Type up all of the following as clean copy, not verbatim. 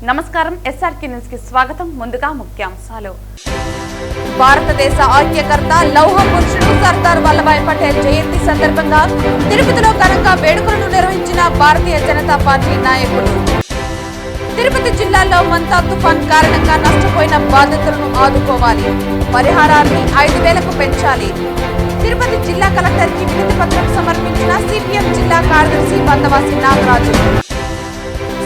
నమస్కారం SRK news కి స్వాగతం. ముందుగా ముఖ్యాంశాలు. భారతదేశ ఐక్యకర్త లౌహ పురుషుడు సర్దార్ వల్లభాయ్ పటేల్ జయంతి సందర్భంగా తిరుపతిలో ఘనంగా వేడుకలను నిర్వహించిన భారతీయ జనతా పార్టీ నాయకులు. తిరుపతి జిల్లాలో మంతా తుఫాన్ కారణంగా నష్టపోయిన బాధితులను ఆదుకోవాలి, పరిహారాన్ని 5,000కు పెంచాలి. తిరుపతి జిల్లా కలెక్టర్కి వినతి పత్రం సమర్పించిన సిపిఎం జిల్లా కార్యదర్శి వందవాసి నాగరాజు.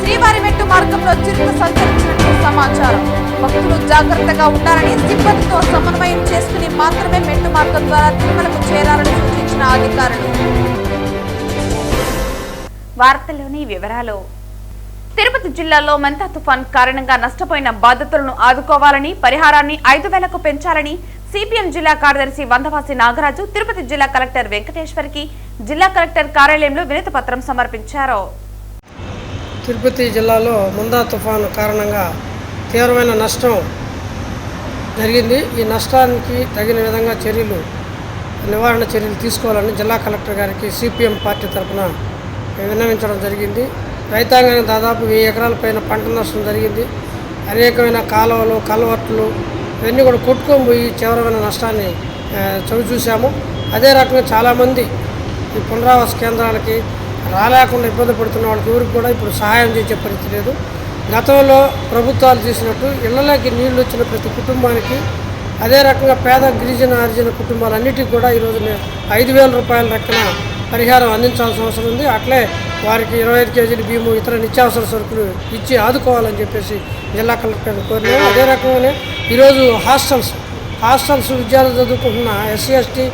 శ్రీవారిమెట్టు మార్గంలో చిరుత సంచరించినట్లు సమాచారం. భక్తులు జాగ్రత్తగా ఉండాలని, సిబ్బందితో సమన్వయం చేసుకుని మాత్రమే మెట్టు మార్గం ద్వారా తిరుమలకు చేరాలని సూచించిన అధికారులు. వార్తల్లోని వివరాలు. తిరుపతి జిల్లాలో మంతా తుఫాన్ కారణంగా నష్టపోయిన బాధితులను ఆదుకోవాలని, పరిహారాన్ని 5,000కు పెంచాలని సిపిఎం జిల్లా కార్యదర్శి వందవాసి నాగరాజు తిరుపతి జిల్లా కలెక్టర్ వెంకటేశ్వర్కి జిల్లా కలెక్టర్ కార్యాలయంలో వినతి పత్రం సమర్పించారు. తిరుపతి జిల్లాలో మంతా తుఫాను కారణంగా తీవ్రమైన నష్టం జరిగింది. ఈ నష్టానికి తగిన విధంగా నివారణ చర్యలు తీసుకోవాలని జిల్లా కలెక్టర్ గారికి సిపిఎం పార్టీ తరఫున విన్నవించడం జరిగింది. రైతాంగానికి దాదాపు 1000 ఎకరాల పైన పంట నష్టం జరిగింది. అనేకమైన కాలువలు, కల్వర్ట్లు ఇవన్నీ కూడా కొట్టుకొని పోయి తీవ్రమైన నష్టాన్ని చవిచూసాము. అదే రకంగా చాలామంది ఈ పునరావాస కేంద్రాలకి రాలేకుండా ఇబ్బంది పడుతున్న వాళ్ళకి ఎవరికి కూడా ఇప్పుడు సహాయం చేసే పరిస్థితి లేదు. గతంలో ప్రభుత్వాలు చేసినట్టు ఇళ్లలోకి నీళ్లు వచ్చిన ప్రతి కుటుంబానికి, అదే రకంగా పేద గిరిజన హరిజన కుటుంబాలన్నిటికీ కూడా ఈరోజు 5,000 రూపాయల లెక్కన పరిహారం అందించాల్సిన అవసరం ఉంది. అట్లే వారికి 25 కేజీల బియ్యము, ఇతర నిత్యావసర సరుకులు ఇచ్చి ఆదుకోవాలని చెప్పేసి జిల్లా కలెక్టర్ని కోరినాము. అదే రకంగానే ఈరోజు హాస్టల్స్ విద్యార్థులు చదువుకుంటున్న ఎస్సీ ఎస్టీ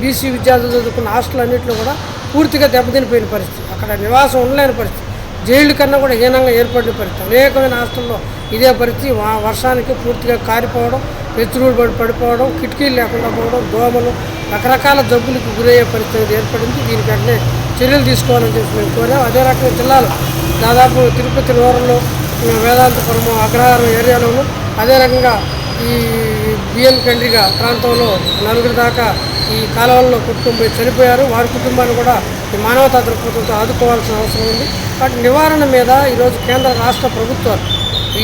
బీసీ విద్యార్థులు చదువుకున్న హాస్టల్ అన్నింటిలో కూడా పూర్తిగా దెబ్బతినిపోయిన పరిస్థితి. అక్కడ నివాసం ఉండలేని పరిస్థితి, జైలు కన్నా కూడా హీనంగా ఏర్పడిన పరిస్థితి. అనేకమైన హాస్టల్లో ఇదే పరిస్థితి. వర్షానికి పూర్తిగా కారిపోవడం, పెచ్చురుడు పడిపోవడం, కిటికీలు లేకుండా పోవడం, దోమలు, రకరకాల జబ్బులకు గురయ్యే పరిస్థితి ఏర్పడింది. దీనికి వెంటనే చర్యలు తీసుకోవాలని చెప్పి మేము కోరాం. అదే రకంగా జిల్లాలో దాదాపు తిరుపతి రూరల్లో, వేదాంతపురము, అగ్రహారం ఏరియాలోను, అదే రకంగా ఈ బిఎన్ కండ్రిగా ప్రాంతంలో 4 దాకా ఈ కాలువల్లో కొట్టుకుపోయి చనిపోయారు. వారి కుటుంబాన్ని కూడా ఈ మానవతా దృక్పథంతో ఆదుకోవాల్సిన అవసరం ఉంది. వాటి నివారణ మీద ఈరోజు కేంద్ర రాష్ట్ర ప్రభుత్వాలు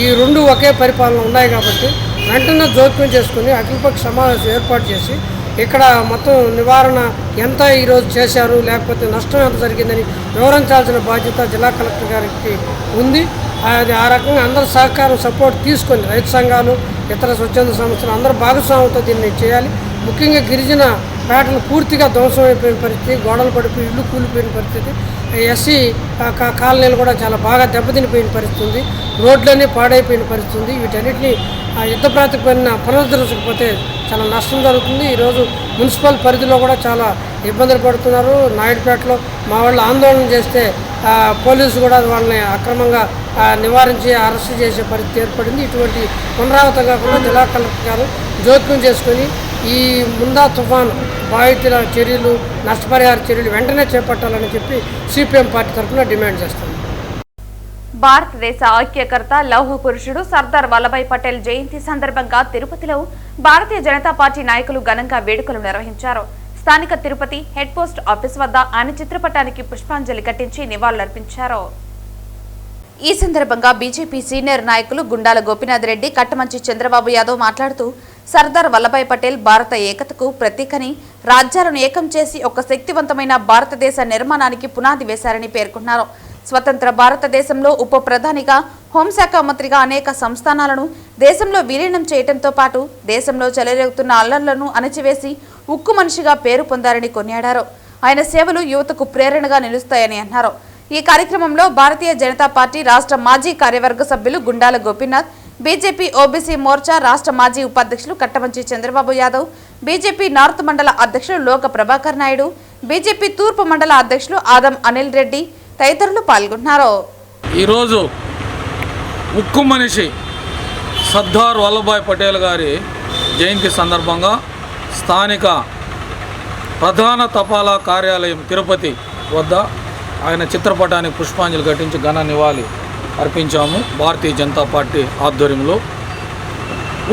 ఈ 2 ఒకే పరిపాలన ఉన్నాయి కాబట్టి వెంటనే జోక్యం చేసుకుని అఖిలపక్ష సమావేశం ఏర్పాటు చేసి ఇక్కడ మొత్తం నివారణ ఎంత ఈరోజు చేశారు, లేకపోతే నష్టం ఎంత జరిగిందని వివరించాల్సిన బాధ్యత జిల్లా కలెక్టర్ గారికి ఉంది. అది ఆ రకంగా అందరి సహకారం సపోర్ట్ తీసుకొని రైతు సంఘాలు, ఇతర స్వచ్ఛంద సంస్థలు అందరూ భాగస్వామ్యంతో దీన్ని చేయాలి. ముఖ్యంగా గిరిజన పేటలు పూర్తిగా ధ్వంసం అయిపోయిన పరిస్థితి, గోడలు పడిపోయి ఇల్లు కూలిపోయిన పరిస్థితి, ఎస్సీ కాలనీలు కూడా చాలా బాగా దెబ్బతినిపోయిన పరిస్థితి ఉంది. రోడ్లన్నీ పాడైపోయిన పరిస్థితి ఉంది. వీటన్నిటిని యుద్ధ ప్రాతిపదికన పునరుద్ధరించకపోతే చాలా నష్టం జరుగుతుంది. ఈరోజు మున్సిపల్ పరిధిలో కూడా చాలా ఇబ్బందులు పడుతున్నారు. నాయుడుపేటలో మా వాళ్ళు ఆందోళన చేస్తే పోలీసు కూడా వాళ్ళని అక్రమంగా నివారించి అరెస్ట్ చేసే పరిస్థితి ఏర్పడింది. ఇటువంటి పునరావృతం కాకుండా జిల్లా కలెక్టర్ గారు జోక్యం చేసుకొని ఈ మంతా తుఫాను బాధితుల చర్యలు, నష్టపరిహార చర్యలు వెంటనే చేపట్టాలని చెప్పి సిపిఎం పార్టీ తరఫున డిమాండ్ చేస్తుంది. భారతదేశ ఐక్యకర్త లౌహ పురుషుడు సర్దార్ వల్లభాయ్ పటేల్ జయంతి సందర్భంగా తిరుపతిలో భారతీయ జనతా పార్టీ నాయకులు ఘనంగా వేడుకలు నిర్వహించారు. స్థానిక తిరుపతి హెడ్ పోస్ట్ ఆఫీస్ వద్ద ఆయన చిత్రపటానికి పుష్పాంజలి ఘటించి నివాళులర్పించారు. ఈ సందర్భంగా బీజేపీ సీనియర్ నాయకులు గుండాల గోపీనాథ్ రెడ్డి, కట్టమంచి చంద్రబాబు యాదవ్ మాట్లాడుతూ సర్దార్ వల్లభాయ్ పటేల్ భారత ఏకతకు ప్రతీకని, రాజ్యాలను ఏకం చేసి ఒక శక్తివంతమైన భారతదేశ నిర్మాణానికి పునాది వేశారని పేర్కొన్నారు. స్వతంత్ర భారతదేశంలో ఉప ప్రధానిగా, హోంశాఖ మంత్రిగా అనేక సంస్థానాలను దేశంలో విలీనం చేయడంతో పాటు దేశంలో చెలరేగుతున్న అల్లర్లను అణచివేసి ఉక్కు మనిషిగా పేరు పొందారని కొనియాడారు. ఆయన సేవలు యువతకు ప్రేరణగా నిలుస్తాయని అన్నారు. ఈ కార్యక్రమంలో భారతీయ జనతా పార్టీ రాష్ట్ర మాజీ కార్యవర్గ సభ్యులు గుండాల గోపీనాథ్, బీజేపీ ఓబీసీ మోర్చా రాష్ట్ర మాజీ ఉపాధ్యక్షులు కట్టమంచి చంద్రబాబు యాదవ్, బీజేపీ నార్త్ మండల అధ్యక్షులు లోక ప్రభాకర్ నాయుడు, బీజేపీ తూర్పు మండల అధ్యక్షులు ఆదం అనిల్ రెడ్డి తదితరులు పాల్గొన్నారు. ఈరోజు ఉక్కు మనిషి సర్దార్ వల్లభాయ్ పటేల్ గారి జయంతి సందర్భంగా స్థానిక ప్రధాన తపాలా కార్యాలయం తిరుపతి వద్ద ఆయన చిత్రపటానికి పుష్పాంజలి ఘటించి ఘన నివాళి అర్పించాము. భారతీయ జనతా పార్టీ ఆధ్వర్యంలో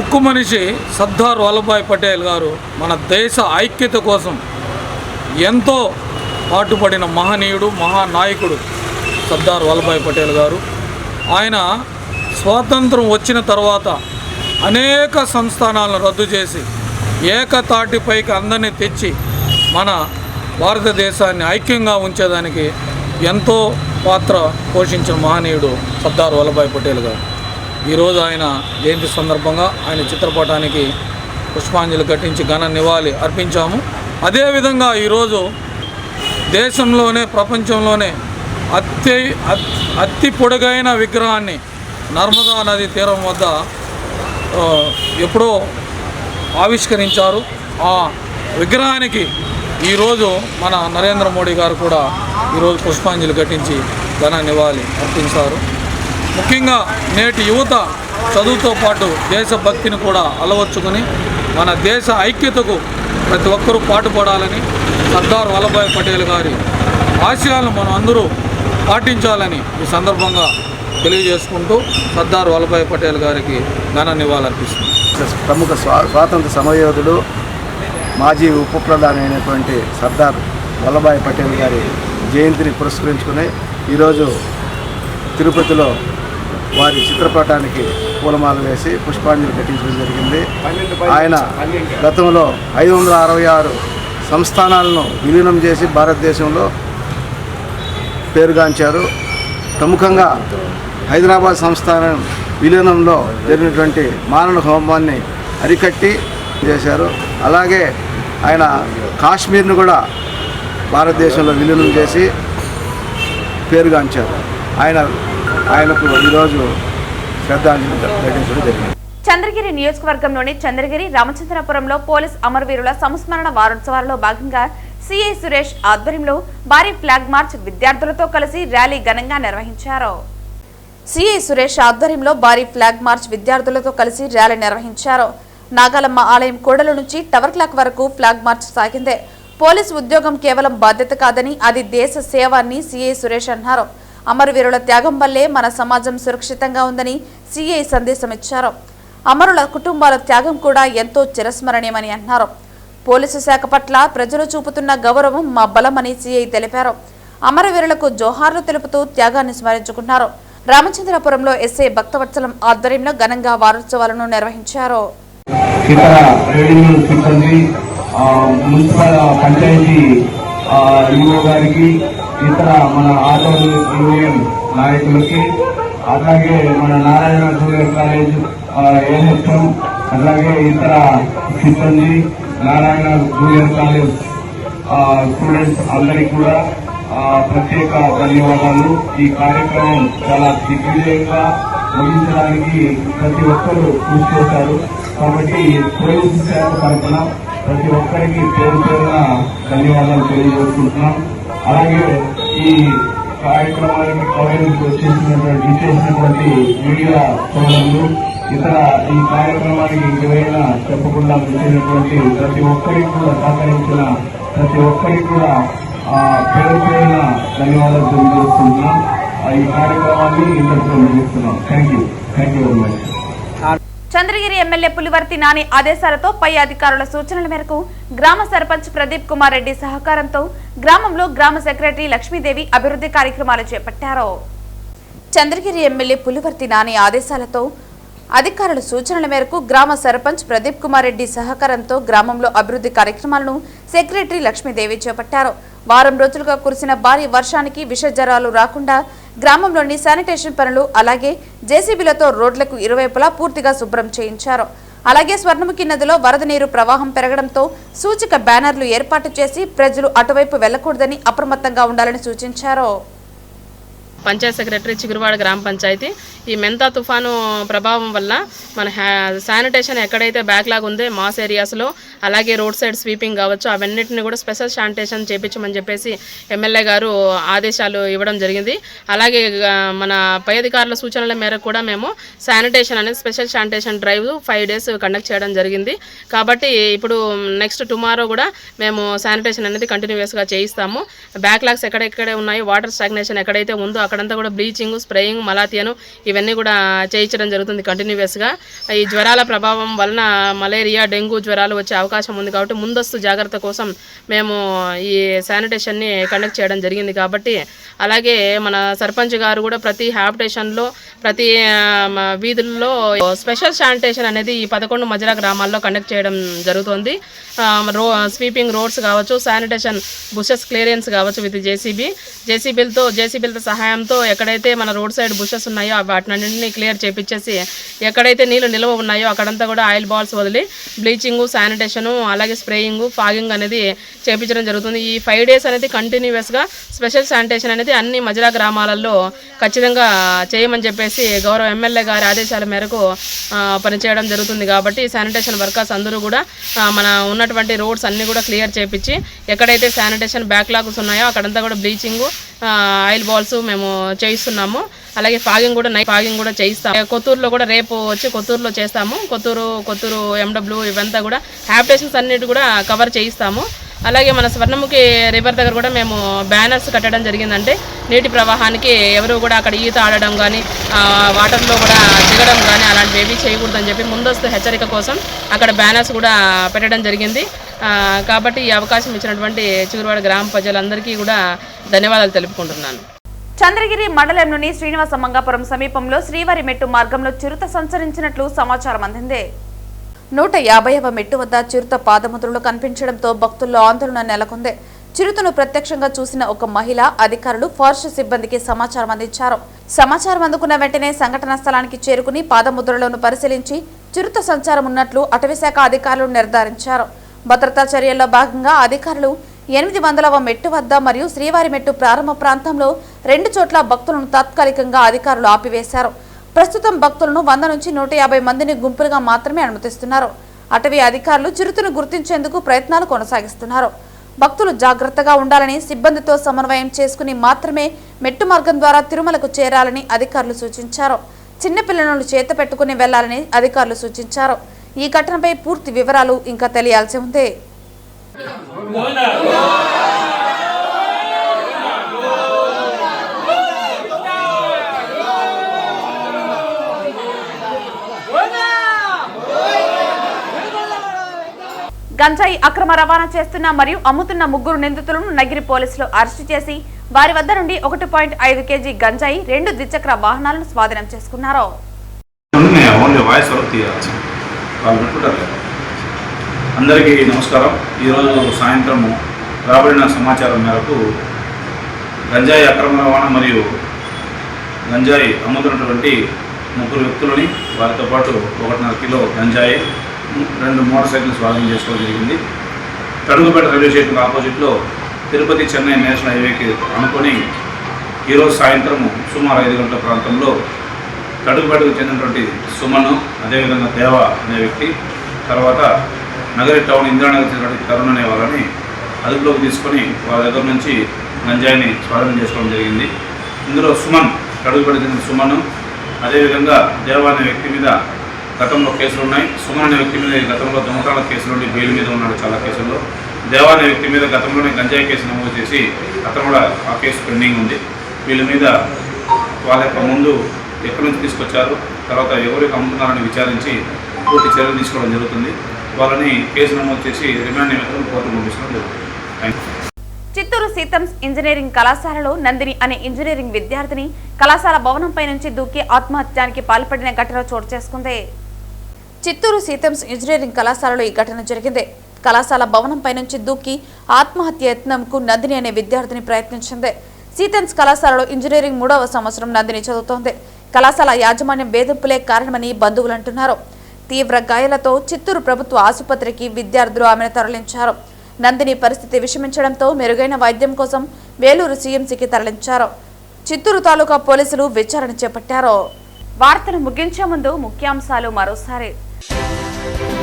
ఉక్కు మనిషి సర్దార్ వల్లభాయ్ పటేల్ గారు మన దేశ ఐక్యత కోసం ఎంతో పాటుపడిన మహనీయుడు, మహానాయకుడు సర్దార్ వల్లభాయ్ పటేల్ గారు. ఆయన స్వాతంత్రం వచ్చిన తర్వాత అనేక సంస్థానాలను రద్దు చేసి ఏకతాటిపైకి అందరినీ తెచ్చి మన భారతదేశాన్ని ఐక్యంగా ఉంచేదానికి ఎంతో పాత్ర పోషించిన మహనీయుడు సర్దార్ వల్లభాయ్ పటేల్ గారు. ఈరోజు ఆయన జయంతి సందర్భంగా ఆయన చిత్రపటానికి పుష్పాంజలి ఘటించి ఘన నివాళి అర్పించాము. అదేవిధంగా ఈరోజు దేశంలోనే ప్రపంచంలోనే అతి పొడుగైన విగ్రహాన్ని నర్మదా నది తీరం వద్ద ఎప్పుడో ఆవిష్కరించారు. ఆ విగ్రహానికి ఈరోజు మన నరేంద్ర మోడీ గారు కూడా ఈరోజు పుష్పాంజలి ఘటించి ఘన నివాళి అర్పించారు. ముఖ్యంగా నేటి యువత చదువుతో పాటు దేశభక్తిని కూడా అలవర్చుకొని మన దేశ ఐక్యతకు ప్రతి ఒక్కరూ పాటుపడాలని, సర్దార్ వల్లభాయ్ పటేల్ గారి ఆశయాలను మనం అందరూ పాటించాలని ఈ సందర్భంగా తెలియజేసుకుంటూ సర్దార్ వల్లభాయ్ పటేల్ గారికి ఘన నివాళి అర్పిస్తుంది. ప్రముఖ స్వాతంత్ర సమరయోధుడు, మాజీ ఉప ప్రధాని అయినటువంటి సర్దార్ వల్లభాయ్ పటేల్ గారి జయంతిని పురస్కరించుకుని ఈరోజు తిరుపతిలో వారి చిత్రపటానికి పూలమాల వేసి పుష్పాంజలి ఘటించడం జరిగింది. ఆయన గతంలో 566 సంస్థానాలను విలీనం చేసి భారతదేశంలో పేరుగాంచారు. ప్రముఖంగా హైదరాబాద్ సంస్థానం విలీనంలో జరిగినటువంటి మారణ హోమాన్ని అరికట్టి చేశారు. అలాగే ఆయన కాశ్మీర్ను కూడా భారతదేశంలో విలీనం చేసి పేరుగాంచారు. ఆయనకు ఈరోజు శ్రద్ధాంజలి ఘటించడం జరిగింది. చంద్రగిరి నియోజకవర్గంలోని చంద్రగిరి రామచంద్రపురంలో పోలీస్ అమరవీరుల సంస్మరణ వారోత్సవాలలో భాగంగా సిఐ సురేష్ ఆధ్వర్యంలో భారీ ఫ్లాగ్ మార్చ్ విద్యార్థులతో కలిసి ర్యాలీ ఘనంగా నిర్వహించారు. సిఐ సురేష్ ఆధ్వర్యంలో భారీ ఫ్లాగ్ మార్చ్ విద్యార్థులతో కలిసి ర్యాలీ నిర్వహించారు. నాగాలమ్మ ఆలయం కూడల నుంచి టవర్ క్లాక్ వరకు ఫ్లాగ్ మార్చ్ సాగింది. పోలీసు ఉద్యోగం కేవలం బాధ్యత కాదని అది దేశ సేవ అని సిఐ సురేష్ అన్నారు. అమరవీరుల త్యాగం వల్లే మన సమాజం సురక్షితంగా ఉందని సిఐ సందేశం ఇచ్చారు. అమరుల కుటుంబాల త్యాగం కూడా ఎంతో చిరస్మరణీయమని అన్నారు. పోలీసు శాఖ పట్ల ప్రజలు చూపుతున్న గౌరవం మా బలమని సిఐ తెలిపారు. అమరవీరులకు జోహార్లు తెలుపుతూ త్యాగాన్ని స్మరించుకున్నారు. రామచంద్రపురంలో ఎస్ఐ భక్తవత్సలం ఆధ్వర్యంలో ఘనంగా వారోత్సవాలను నిర్వహించారు. ఇతర రెవెన్యూ సిబ్బంది, మున్సిపల్ పంచాయతీ ఈఓ గారికి, ఇతర మన ఆటో యూనియన్ నాయకులకి, అలాగే మన నారాయణ జూనియర్ కాలేజ్ ఏహెచ్ఎం, అలాగే ఇతర సిబ్బంది, నారాయణ జూనియర్ కాలేజ్ స్టూడెంట్స్ అందరికీ కూడా ప్రత్యేక ధన్యవాదాలు. ఈ కార్యక్రమం చాలా దిగ్విజయంగా ముగించడానికి ప్రతి ఒక్కరూ కృషి చేశారు. కాబట్టి పోలీసు శాఖ తరఫున ప్రతి ఒక్కరికి పేరు పేరున ధన్యవాదాలు తెలియజేసుకుంటున్నాం. అలాగే ఈ కార్యక్రమానికి కవరేజ్ చేసినటువంటి మీడియా సోదరులు, ఇతర ఈ కార్యక్రమానికి ఇంకేమైనా చెప్పకుండా వచ్చినటువంటి ప్రతి ఒక్కరికి కూడా సహకరించిన ప్రతి ఒక్కరికి కూడా పేరు పేరున ధన్యవాదాలు తెలియజేసుకుంటున్నాం. ఈ కార్యక్రమాన్ని ఇంతటితో ముగిస్తున్నాం. Thank you very much. Chandragiri MLA Pulivarthi Nani ఆదేశాలతో పై అధికారుల సూచనల మేరకు గ్రామ సర్పంచ్ ప్రదీప్ కుమార్ రెడ్డి సహకారంతో గ్రామంలో గ్రామ సెక్రటరీ లక్ష్మీదేవి అభివృద్ధి కార్యక్రమాలు చేపట్టారు. చంద్రగిరి ఎమ్మెల్యే పులివర్తి నాని ఆదేశాలతో అధికారుల సూచనల మేరకు గ్రామ సర్పంచ్ ప్రదీప్ కుమార్ రెడ్డి సహకారంతో గ్రామంలో అభివృద్ధి కార్యక్రమాలను సెక్రటరీ లక్ష్మీదేవి చేపట్టారు. వారం రోజులుగా కురిసిన భారీ వర్షానికి విష జ్వరాలు రాకుండా గ్రామంలోని శానిటేషన్ పనులు, అలాగే జేసీబీలతో రోడ్లకు ఇరువైపులా పూర్తిగా శుభ్రం చేయించారు. అలాగే స్వర్ణముఖి నదిలో వరద నీరు ప్రవాహం పెరగడంతో సూచిక బ్యానర్లు ఏర్పాటు చేసి ప్రజలు అటువైపు వెళ్లకూడదని అప్రమత్తంగా ఉండాలని సూచించారు. పంచాయత్ సెక్రటరీ చిగురువాడ గ్రామ పంచాయతీ ఈ మెంతా తుఫాను ప్రభావం వల్ల మన శానిటేషన్ ఎక్కడైతే బ్యాక్లాగ్ ఉందో మాస్ ఏరియాస్లో, అలాగే రోడ్ సైడ్ స్వీపింగ్ కావచ్చు, అవన్నిటిని కూడా స్పెషల్ శానిటేషన్ చేయించమని చెప్పేసి ఎమ్మెల్యే గారు ఆదేశాలు ఇవ్వడం జరిగింది. అలాగే మన పై అధికారుల సూచనల మేరకు కూడా మేము శానిటేషన్ అనేది special sanitation drive 5 days conduct చేయడం జరిగింది. కాబట్టి ఇప్పుడు నెక్స్ట్ టుమారో కూడా మేము శానిటేషన్ అనేది కంటిన్యూస్గా చేయిస్తాము. బ్యాక్లాగ్స్ ఎక్కడెక్కడ ఉన్నాయో, వాటర్ స్టాగ్నేషన్ ఎక్కడైతే ఉందో అక్కడంతా కూడా బ్లీచింగ్, స్ప్రేయింగ్, మలాథియాను ఇవన్నీ కూడా చేయించడం జరుగుతుంది కంటిన్యూస్గా. ఈ జ్వరాల ప్రభావం వలన మలేరియా, డెంగ్యూ జ్వరాలు వచ్చే అవకాశం ఉంది కాబట్టి ముందస్తు జాగ్రత్త కోసం మేము ఈ శానిటేషన్ని కండక్ట్ చేయడం జరిగింది. కాబట్టి అలాగే మన సర్పంచ్ గారు కూడా ప్రతి హ్యాబిటేషన్లో, ప్రతి వీధుల్లో స్పెషల్ శానిటేషన్ అనేది ఈ 11 మజిలా గ్రామాల్లో కండక్ట్ చేయడం జరుగుతుంది. స్వీపింగ్ రోడ్స్ కావచ్చు, శానిటేషన్ బుషెస్ క్లియరెన్స్ కావచ్చు విత్ జేసీబీలతో సహాయంతో ఎక్కడైతే మన రోడ్ సైడ్ బుషెస్ ఉన్నాయో వాటినన్నింటినీ క్లియర్ చేపించేసి ఎక్కడైతే నీళ్ళు నిల్వ ఉన్నాయో అక్కడంతా కూడా ఆయిల్ బాల్స్ వదిలి బ్లీచింగు, శానిటేషను, అలాగే స్ప్రేయింగ్, ఫాగింగ్ అనేది చేపించడం జరుగుతుంది. ఈ 5 days అనేది కంటిన్యూస్గా స్పెషల్ శానిటేషన్ అనేది అన్ని మజిలా గ్రామాలలో ఖచ్చితంగా చేయమని చెప్పేసి గౌరవ ఎమ్మెల్యే గారి ఆదేశాల మేరకు పనిచేయడం జరుగుతుంది. కాబట్టి శానిటేషన్ వర్కర్స్ అందరూ కూడా మన ఉన్నటువంటి రోడ్స్ అన్నీ కూడా క్లియర్ చేపించి ఎక్కడైతే శానిటేషన్ బ్యాక్లాగ్స్ ఉన్నాయో అక్కడంతా కూడా బ్లీచింగు, ఆయిల్ బాల్స్ మేము చేయిస్తున్నాము. అలాగే ఫాగింగ్ కూడా చేయిస్తాము. కొత్తూరులో కూడా రేపు వచ్చి కొత్తూరులో చేస్తాము. కొత్తూరు ఎండబ్ల్యూ ఇవంతా కూడా హ్యాబిటేషన్స్ అన్నిటి కూడా కవర్ చేయిస్తాము. అలాగే మన స్వర్ణముఖి రివర్ దగ్గర కూడా మేము బ్యానర్స్ కట్టడం జరిగిందంటే నీటి ప్రవాహానికి ఎవరు కూడా అక్కడ ఈత ఆడడం కానీ, వాటర్లో కూడా దిగడం కానీ అలాంటివి ఏవి చేయకూడదని చెప్పి ముందస్తు హెచ్చరిక కోసం అక్కడ బ్యానర్స్ కూడా పెట్టడం జరిగింది. కాబట్టి ఈ అవకాశం ఇచ్చినటువంటి చిగురువాడ గ్రామ ప్రజలందరికీ కూడా ధన్యవాదాలు తెలుపుకుంటున్నాను. చంద్రగిరి మండలంలోని శ్రీనివాస మంగాపురం సమీపంలో శ్రీవారి మెట్టు మార్గంలో చిరుత సంచరించినట్లు సమాచారం అందింది. 150వ మెట్టు వద్ద చిరుత పాదముద్రలు కనిపించడంతో భక్తుల్లో ఆందోళన నెలకొంది. చిరుతను ప్రత్యక్షంగా చూసిన ఒక మహిళ, అధికారులు, ఫారెస్ట్ సిబ్బందికి సమాచారం అందించారు. సమాచారం అందుకున్న వెంటనే సంఘటనా స్థలానికి చేరుకుని పాదముద్రలను పరిశీలించి చిరుత సంచారం ఉన్నట్లు అటవీశాఖ అధికారులు నిర్ధారించారు. భద్రతా చర్యల్లో భాగంగా అధికారులు 800వ మెట్టు వద్ద మరియు శ్రీవారి మెట్టు ప్రారంభ ప్రాంతంలో 2 చోట్ల భక్తులను తాత్కాలికంగా అధికారులు ఆపివేశారు. ప్రస్తుతం భక్తులను 100 నుంచి 150 మందిని గుంపులుగా మాత్రమే అనుమతిస్తున్నారు. అటవీ అధికారులు చిరుతను గుర్తించేందుకు ప్రయత్నాలు కొనసాగిస్తున్నారు. భక్తులు జాగ్రత్తగా ఉండాలని, సిబ్బందితో సమన్వయం చేసుకుని మాత్రమే మెట్టు మార్గం ద్వారా తిరుమలకు చేరాలని అధికారులు సూచించారు. చిన్నపిల్లలను చేత పెట్టుకుని వెళ్లాలని అధికారులు సూచించారు. ఈ ఘటనపై పూర్తి వివరాలు ఇంకా తెలియాల్సి ఉంది. గంజాయి అక్రమ రవాణా చేస్తున్న మరియు అమ్ముతున్న 3 నిందితులను నగిరి పోలీసులు అరెస్టు చేసి వారి వద్ద నుండి 1.5 kg గంజాయి, 2 ద్విచక్ర వాహనాలను స్వాధీనం చేసుకున్నారు. అందరికీ నమస్కారం. ఈరోజు సాయంత్రం రాబడిన సమాచారం మేరకు గంజాయి అక్రమ రవాణా మరియు గంజాయి అమ్ముతున్నటువంటి 3 వ్యక్తులని, వారితో పాటు 1.5 కిలో గంజాయి, 2 మోటార్ సైకిల్ స్వాధీనం చేసుకోవడం జరిగింది. తడుగుపేట రైల్వే స్టేషన్ ఆపోజిట్లో తిరుపతి చెన్నై నేషనల్ హైవేకి అనుకొని ఈరోజు సాయంత్రం సుమారు 5 గంటల ప్రాంతంలో తడుగుపేటకు చెందినటువంటి సుమను, అదేవిధంగా దేవ అనే వ్యక్తి, తర్వాత నగరి టౌన్ ఇందిరానగర్ చెందినటువంటి తరుణ్ అనే వాళ్ళని అదుపులోకి తీసుకొని వాళ్ళ దగ్గర నుంచి గంజాయిని స్వాధీనం చేసుకోవడం జరిగింది. ఇందులో సుమన్, తడుగుపేట చెందిన సుమను, అదేవిధంగా దేవ అనే వ్యక్తి మీద గతంలో కేసులు ఉన్నాయి. సుమన్ అనే వ్యక్తి మీద గతంలో దొంగతనాల కేసులు ఉండి బెయిల్ మీద ఉన్నాడు చాలా కేసుల్లో. దేవా అనే వ్యక్తి మీద గతంలోనే గంజాయి కేసు నమోదు చేసి అతను కూడా ఆ కేసు పెండింగ్ ఉంది. వీళ్ళ మీద వాళ్ళ యొక్క ముందు ఎక్కడి నుంచి తీసుకొచ్చారు, తర్వాత ఎవరికి అమ్ముతున్నారని విచారించి పూర్తి చర్యలు తీసుకోవడం జరుగుతుంది. వాళ్ళని కేసు నమోదు చేసి రిమాండ్ నిమిత్తం కోర్టుకు పంపించడం జరుగుతుంది. చిత్తూరు సీతమ్స్ ఇంజనీరింగ్ కళాశాలలో నందిని అనే ఇంజనీరింగ్ విద్యార్థిని కళాశాల భవనంపై నుంచి దూకి ఆత్మహత్యానికి పాల్పడిన ఘటన చోటు చేసుకుంది. చిత్తూరు సీతమ్స్ ఇంజనీరింగ్ కళాశాలలో ఈ ఘటన జరిగింది. కళాశాల భవనంపై నుంచి దూకి ఆత్మహత్య యత్నంకు నందిని అనే విద్యార్థిని ప్రయత్నించింది. సీతమ్స్ కళాశాలలో ఇంజనీరింగ్ 3వ సంవత్సరం నందిని చదువుతోంది. కళాశాల యాజమాన్యం వేధింపులే కారణమని బంధువులు అంటున్నారు. తీవ్ర గాయాలతో చిత్తూరు ప్రభుత్వ ఆసుపత్రికి విద్యార్థులు ఆమెను తరలించారు. నందిని పరిస్థితి విషమించడంతో మెరుగైన వైద్యం కోసం వేలూరు సీఎంసీకి తరలించారు. చిత్తూరు తాలూకా పోలీసులు విచారణ చేపట్టారు. వార్తలు ముగించే ముందు ముఖ్యాంశాలు మరోసారి.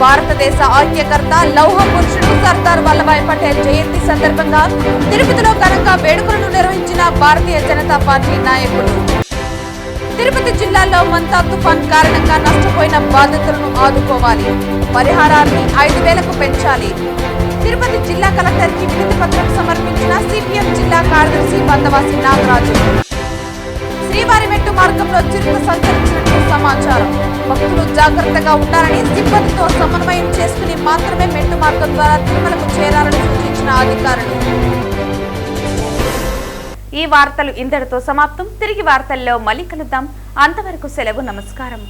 భారతదేశ ఐక్యకర్త లౌహ పురుషుడు సర్దార్ వల్లభాయ్ పటేల్ జయంతి సందర్భంగా తిరుపతిలో ఘనంగా వేడుకలను నిర్వహించిన భారతీయ జనతా పార్టీ నాయకులు. తిరుపతి జిల్లాలో మంతా తుఫాన్ కారణంగా నష్టపోయిన బాధితులను ఆదుకోవాలి, పరిహారాన్ని 5,000కు పెంచాలి. తిరుపతి జిల్లా కలెక్టర్కి వినతి పత్రం సమర్పించిన సిపిఎం జిల్లా కార్యదర్శి బందవాసి నాగరాజు. శ్రీవారి మెట్టు మార్గంలో చిరుత సంచరించినట్లు సమాచారం. భక్తులు జాగ్రత్తగా ఉండాలని, సిబ్బందితో సమన్వయం చేసుకుని మాత్రమే మెట్టు మార్గం ద్వారా తిరుమలకు చేరాలని సూచించిన అధికారులు. ఈ వార్తలు ఇంతటితో సమాప్తం. తిరిగి వార్తల్లో మళ్ళీ కలుద్దాం. అంతవరకు సెలవు. నమస్కారం.